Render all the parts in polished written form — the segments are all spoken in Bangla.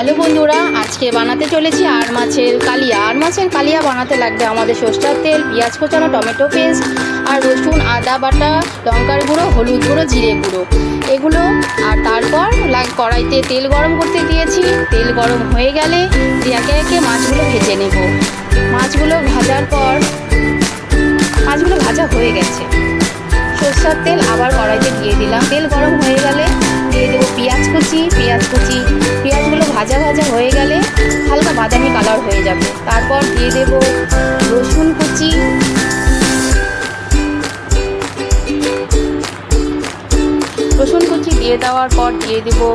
হ্যালো বন্ধুরা, আজকে বানাতে চলেছি আর মাছের কালিয়া। আর মাছের কালিয়া বানাতে লাগবে আমাদের সরষের তেল, পেঁয়াজ কোচানো, টমেটো পেস্ট আর রসুন, আদা বাটা, লঙ্কার গুঁড়ো, হলুদ গুঁড়ো, জিরে গুঁড়ো এগুলো। আর তারপর কড়াইতে তেল গরম করতে দিয়েছি। তেল গরম হয়ে গেলে একে একে মাছগুলো ভেজে নেব। মাছগুলো ভাজার পর মাছগুলো ভাজা হয়ে গেছে। সরষের তেল আবার কড়াইতে দিয়ে দিলাম। তেল গরম হয়ে গেলে দিয়ে দেবো পেঁয়াজ কুচি। পেঁয়াজগুলো ভাজা ভাজা হয়ে গেলে হালকা বাদামি কালার হয়ে যাবে। তারপর দিয়ে দেবো রসুন কুচি, দিয়ে দেওয়ার পর দিয়ে দেবো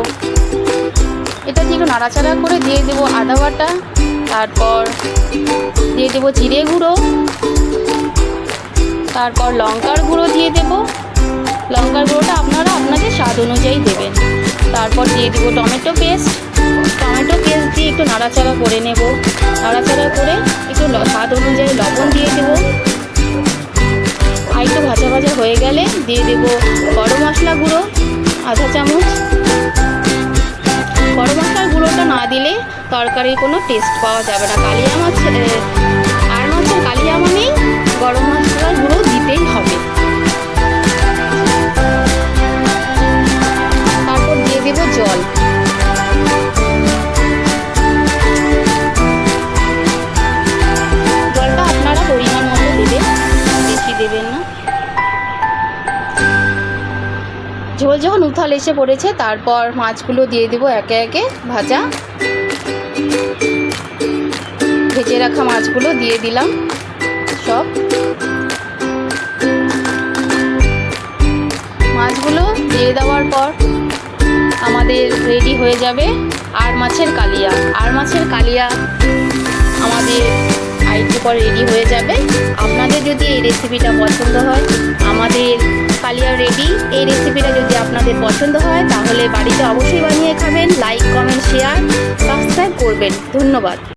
এটা দিয়ে একটু নাড়াচাড়া করে দিয়ে দেবো আদা বাটা। তারপর দিয়ে দেবো জিরে গুঁড়ো, তারপর লঙ্কার গুঁড়ো দিয়ে দেবো। লঙ্কার গুঁড়োটা আপনারা আপনাদের স্বাদ অনুযায়ী দেবেন। তারপর দিয়ে দেবো টমেটো পেস্ট দিয়ে একটু নাড়াচাড়া করে নেব। নাড়াচাড়া করে একটু স্বাদ অনুযায়ী লবণ দিয়ে দেবো। আর একটু ভাজা ভাজা হয়ে গেলে দিয়ে দেবো গরম মশলা গুঁড়ো আধা চামচ। গরম মশলার গুঁড়োটা না দিলে তরকারির কোনো টেস্ট পাওয়া যাবে না। কালিয়া মাছ আর মাছের কালিয়া মানেই গরম মশলার গুঁড়ো দিতেই হবে। তারপর দিয়ে দেবো জল। জলটা আপনারা পরিমাণ মতো দেবেন, বেশি দেবেন না। ঝোল যখন উথাল এসে পড়েছে তারপর মাছগুলো দিয়ে দেবো একে একে ভাজা। ভেজে রাখা মাছগুলো দিয়ে দিলাম সব। মাছগুলো দিয়ে দেওয়ার পর আমাদের রেডি হয়ে যাবে আর মাছের কালিয়া। আর মাছের কালিয়া আমাদের আরেকটু পর রেডি হয়ে যাবে। আপনাদের যদি এই রেসিপিটা পছন্দ হয়, আমাদের কালিয়া রেডি। এই রেসিপিটা যদি আপনাদের পছন্দ হয় তাহলে বাড়িতে অবশ্যই বানিয়ে খাবেন। লাইক, কমেন্ট, শেয়ার, সাবস্ক্রাইব করবেন। ধন্যবাদ।